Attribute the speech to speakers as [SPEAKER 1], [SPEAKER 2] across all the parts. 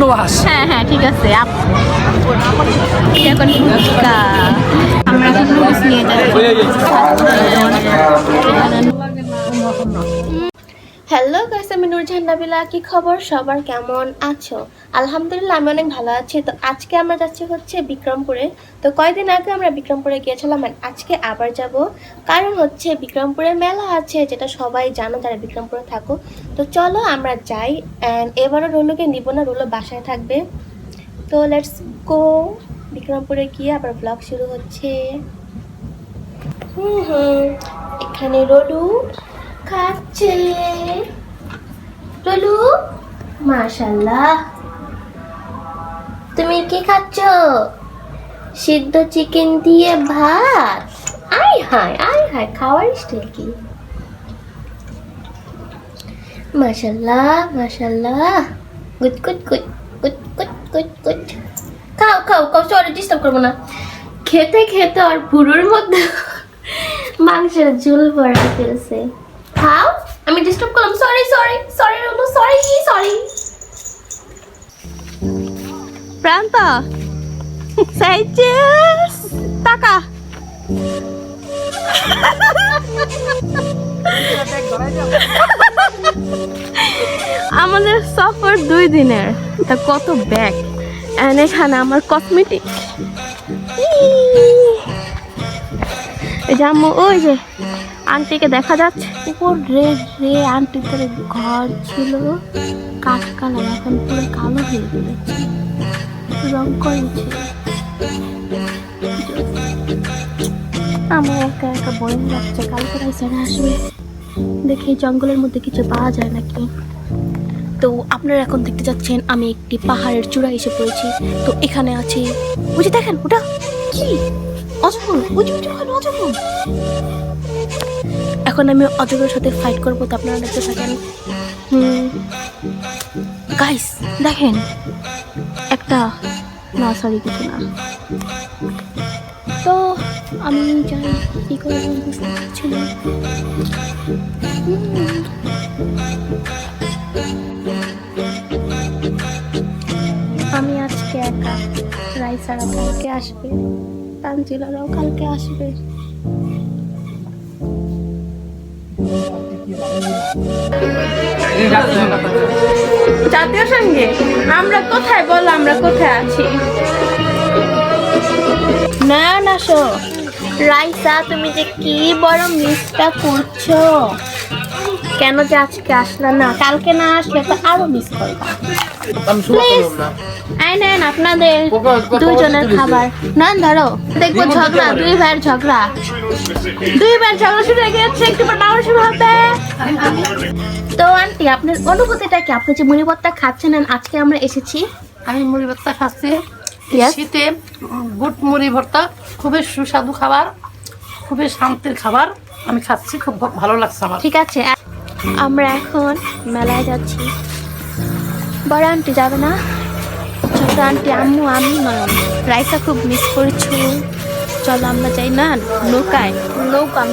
[SPEAKER 1] পূর্ণবাস।
[SPEAKER 2] হ্যাঁ হ্যাঁ ঠিক আছে। এখন ফুচকা আমরা এখন নুডলস নিয়ে যাচ্ছি। হ্যালো গাইস, আমি নুরজাহান নাবিলা। কি খবর সবার, কেমন আছো? আলহামদুলিল্লাহ আমি অনেক ভালো আছি। তো আজকে আমরা যাচ্ছি হচ্ছে বিক্রমপুরে। তো কয়েকদিন আগে আমরা বিক্রমপুরে গিয়েছিলাম, আজকে আবার যাব। কারণ হচ্ছে বিক্রমপুরে মেলা আছে, যেটা সবাই জানো যারা বিক্রমপুরে থাকো। তো চলো আমরা যাই। অ্যান্ড এবারও রুলুকে নিব না, রুলু বাসায় থাকবে। তো লেটস গো। বিক্রমপুরে গিয়ে আবার ব্লগ শুরু হচ্ছে। এখানে রুলু খাচ্ছে। রুলু মাশাআল্লাহ, তুমি কি খাচ্ছ? সিদ্ধ চিকেন দিয়ে ভাত। আয় হায় খাওয়ার স্টাইল কি! মাশাআল্লাহ মাশাআল্লাহ, good good good good good good good. খাও খাও খাও, সরি ডিস্টার্ব করবো না। খেতে খেতে আর পুরোর মধ্যে মাংসের ঝোল ভরা ফেলছে। খাও, আমি ডিস্টার্ব করলাম, sorry sorry sorry Rulu, sorry sorry. প্রান্ত সাইজেস টাকা আমাদের সফর 2 দিনের। তা কত ব্যাগ, এন্ড এখানে আমার কসমেটিক। এই যে আম্মু, ওই যে আন্টিকে দেখা যাচ্ছে উপর রে আন্টিদের ঘর ছিল কাঠ কালার, এখন পুরো কালো হয়ে গেছে, রং করেছে। আমার একা একা বোরিং লাগছে। কালকে রাইসারা আসবে, দেখি জঙ্গলের মধ্যে কিছু পাওয়া যায় নাকি। তো আপনারা এখন দেখতে যাচ্ছেন আমি একটি পাহাড়ের চূড়ায় এসে পড়েছি। তো এখানে আছে, বুঝে দেখেন ওটা কি অজগর, অজগর। এখন আমি অজগরের সাথে ফাইট করবো, তো আপনারা দেখতে থাকেন। গাইস দেখেন, একটা না সরি কিছু না। তো আমি জানি কি করে বুঝতে পারছি না। আমি আজকে একা, রাইসারা কালকে আসবে, তানজিলারাও কালকে আসবে। জাতীয় সঙ্গে আমরা কোথায় বলো, আমরা কোথায় আছি? না না শো রাইসা, তুমি যে কি বড় মিসটা করছো। কেন যে আজকে আসলা না? কালকে না আসলে তো আরো মিস করবা। প্লিজ নেন আপনাদের দুইজনের খাবার। না ধরো, দেখবো ঝগড়া, দুই ভাইয়ের ঝগড়া শুরু হয়ে গেছে, একটু পর বাবা শুরু হবে। তো আন্টি, আপনার অনুভূতিটা কি? আপনি যে মুড়ি ভর্তা খাচ্ছেন, আজকে আমরা এসেছি।
[SPEAKER 3] আমি মুড়ি ভর্তা খাচ্ছি শীতে, বুট মুড়ি ভর্তা খুবই সুস্বাদু খাবার, খুবই শান্তির খাবার। আমি খাচ্ছি, খুব ভালো লাগছে আমার।
[SPEAKER 2] ঠিক আছে, আমরা এখন মেলায় যাচ্ছি। বড় আন্টি যাবে না? ছোট আন্টি, আম্মু, আমি নয়ন, রাইসা খুব মিস করছো। চলো আমরা যাই না নৌকায়, নৌকায়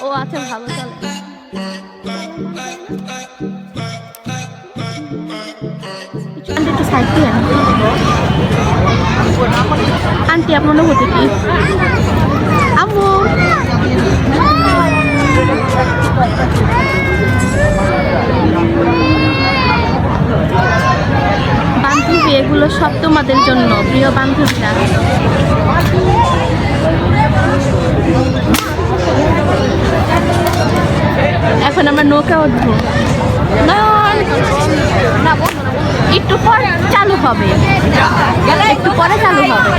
[SPEAKER 2] ও আচ্ছা ভালো, চলো। আন্টি আপনার অনুভূতি কি? আম্মু বান্ধবী, এগুলো সব তোমাদের জন্য, প্রিয় বান্ধবীরা। এখন আমরা নৌকা উঠবো, একটু পরে চালু হবে, একটু পরে চালু হবে।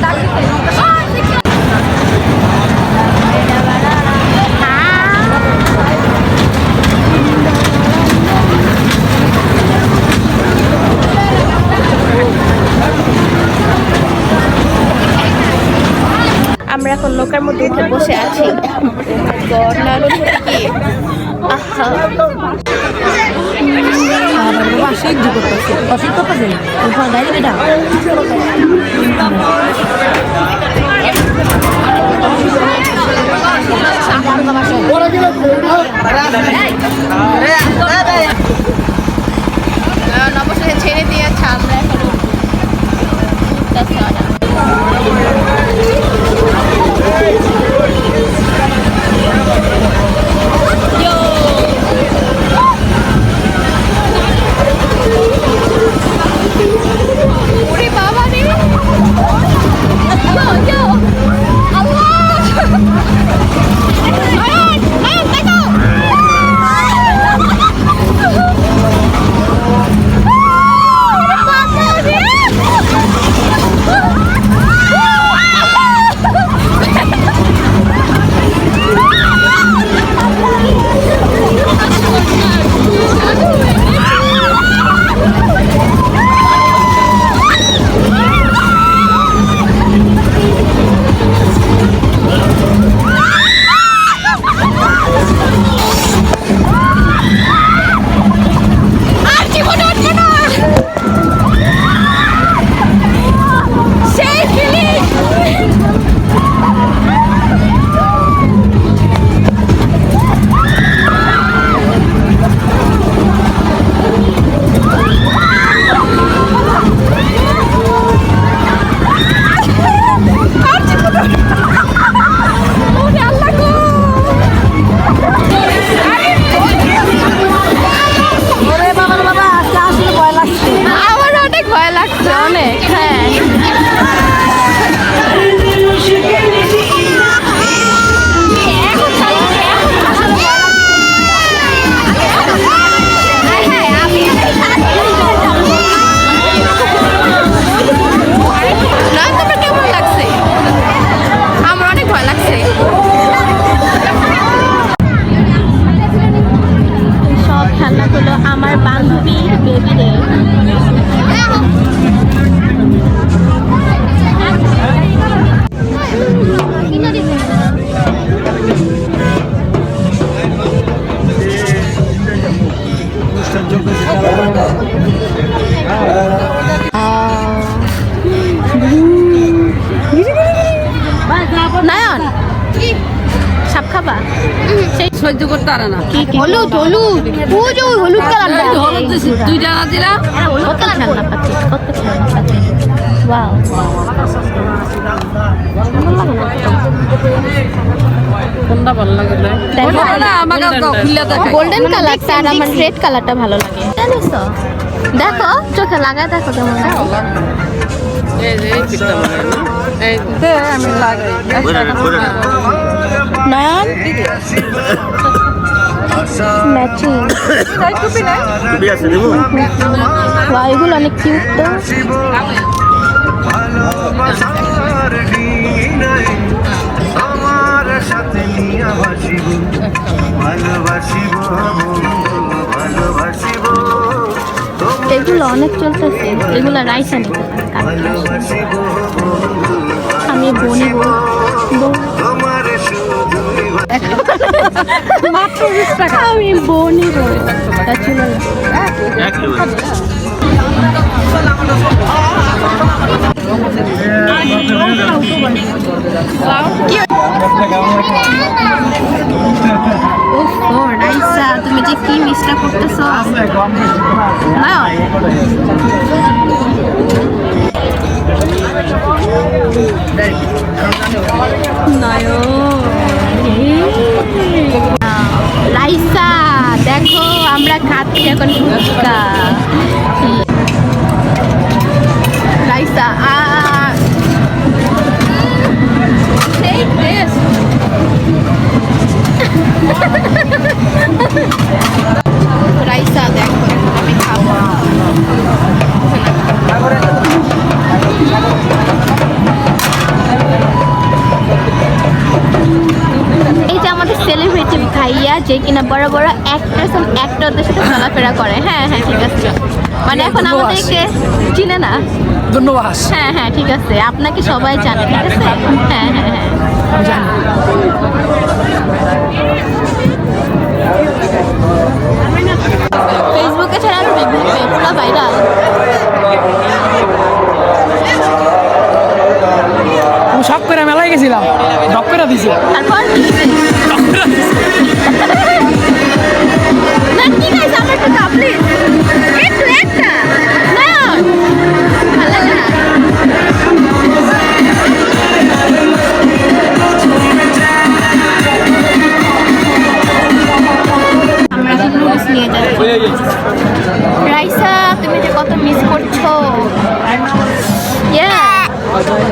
[SPEAKER 2] আমরা এখন নৌকার মধ্যে উঠে বসে আছি। করতেছে ওরা।
[SPEAKER 3] সহ্য করতে পারে না।
[SPEAKER 2] হলুদ হলুদ ওই যে হলুদ কালার
[SPEAKER 3] হলুদ দিছি, 2 টাকা দিলা।
[SPEAKER 2] কত খেলনা পাচ্ছি, কত খেলনা পাচ্ছি। ওয়াও,
[SPEAKER 3] কোনটা ভালো লাগে? আমাকে খুলে দেখো।
[SPEAKER 2] গোল্ডেন কালারটা আর আমার রেড কালারটা ভালো লাগে। জানিস দেখো চোখে লাগায় দেখো কেমন লাগে।
[SPEAKER 3] এই যে এই পিঠটা ভালো লাগে না? এই দে আমি লাগাই।
[SPEAKER 2] নয়ন ম্যাচিং
[SPEAKER 1] টুপি আছে দেবো?
[SPEAKER 2] ওয়াও, এগুলো অনেক কিউট তো। এগুলো অনেক চলতেছে, এগুলো রাইসা নিতে পারে। আমি বনি
[SPEAKER 3] মাত্র 20 টাকা।
[SPEAKER 2] আমি বনি তা ছিল রাইসা, তুমি যে কি মিসটা করতেছো না। রাইসা দেখো আমরা খাচ্ছি এখন ফুচকা। রাইসা সেই টেস্ট। রাইসা দেখো আমি খাবো। এই যে আমাদের সেলিব্রিটি ভাইয়া যে কিনা বড় বড় অ্যাক্ট্রেস এবং অ্যাক্টরদের সাথে চলাফেরা করে। হ্যাঁ হ্যাঁ ঠিক আছে, মানে এখন আমাদেরকে চিনে না।
[SPEAKER 3] ধন্যবাদ।
[SPEAKER 2] হ্যাঁ হ্যাঁ ঠিক আছে, আপনাকে সবাই জানে। ঠিক আছে, হ্যাঁ হ্যাঁ হ্যাঁ ফেসবুকে ছাড়া পুরো ভাইরাল।
[SPEAKER 3] আমি সব করে মেলায় গেছিলাম, ডক করে দিছি।
[SPEAKER 2] তারপর না কি গাইস, আমার একটু দাও প্লিজ, একটু একটা না ভালো লাগে না।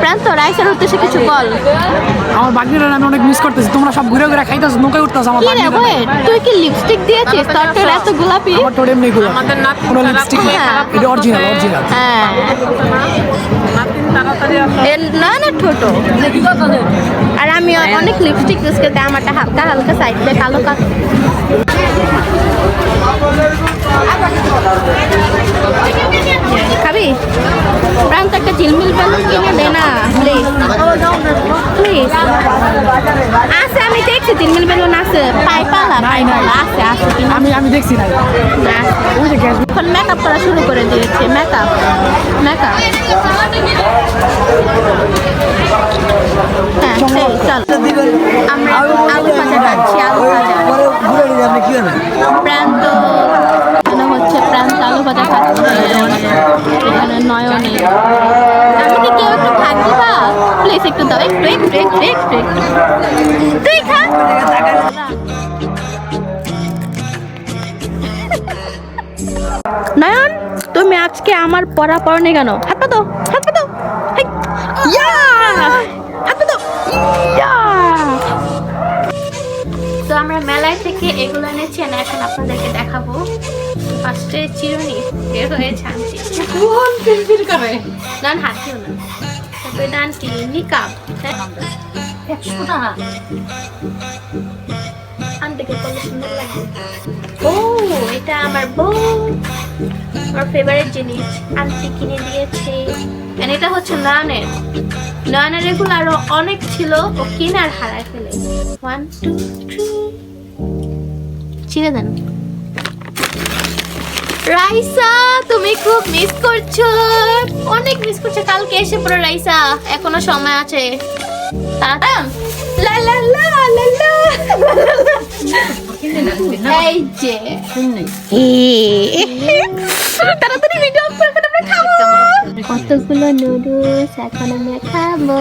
[SPEAKER 2] প্রান্ত রাইসের উদ্দেশ্যে কিছু বল।
[SPEAKER 4] আমার বাগনিরা আমি অনেক মিস করতেছি, তোমরা সব ঘুরে ঘুরে খাইতেছো, নৌকায় উঠতেছো, আমার
[SPEAKER 2] কি রে ওয়েট, তুই কি লিপস্টিক দিয়েছিস? তোর এত গোলাপি।
[SPEAKER 4] আমার টোট এমনি গুলো, কোনো লিপস্টিক নেই,
[SPEAKER 2] হ্যাঁ।
[SPEAKER 4] এটা অরিজিনাল অরিজিনাল।
[SPEAKER 2] হ্যাঁ না না ছোট। আর আমি অনেক লিপস্টিক ইউজ করতে, আমারটা হালকা হালকা সাইড দিয়ে কালো কালো। খাবি? প্রান্ত একটা ঝিলমিল বেলুন কিনে দে না প্লিজ প্লিজ। আছে, আমি দেখছি ঝিলমিল বেলুন আছে, পাইপালা পাইপালা আছে আছে কিনা।
[SPEAKER 4] আমি দেখছি না,
[SPEAKER 2] না।
[SPEAKER 4] ওই যে গ্যাস
[SPEAKER 2] এখন মেকআপ করা শুরু করে দিয়েছে। মেকআপ মেকআপ হ্যাঁ সেই চল। আমরা আলু ভাজা খাচ্ছি, আলু ভাজা। প্রান্ত এখানে হচ্ছে প্রান্ত আলু ভাজা খাচ্ছে, এখানে নয়নে। আমাকে কেউ একটু ভাগ দিবা প্লিজ, একটু দাও, একটু একটু একটু একটু একটু তুই খা। নয়ন, তুমি আজকে আমার পড়া পড়নি কেন? হাত পাতো, হাত পাতো। হাত পাতো। তো আমরা মেলায় থেকে এগুলো এনেছি, আর এখন আপনাদেরকে দেখাবো। ফার্স্টে চিরুনি বের হয়েছে, আনছি ডান হাতিও না, তারপরে ডান কি নিকাব 100 টাকা আনতে কত সুন্দর লাগে। ও এটা আমার বউ, আমার ফেভারিট জিনিস আন্টি কিনে দিয়েছে। আর এটা হচ্ছে নয়নের, নয়নের এগুলো আরো অনেক ছিল, ও কিনে আর হারায় ফেলে। 1 2 3 ছিঁড়ে দেন। রাইসা তুমি খুব মিস করছো, অনেক মিস করছো। কালকে এসে পড়ো রাইসা, এখনো সময় আছে। তাড়াতাড়ি লা লা লা লা লা। এই যে তাড়াতাড়ি ভিডিও অফ করে আমরা খাবো। কতগুলো নুডলস এখন আমরা খাবো।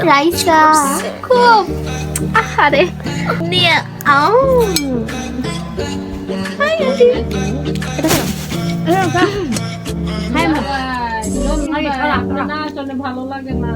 [SPEAKER 2] রাইসা খুব আহারে নিয়ে আও। হাই আন্টি, এটা
[SPEAKER 3] ভালো লাগে না।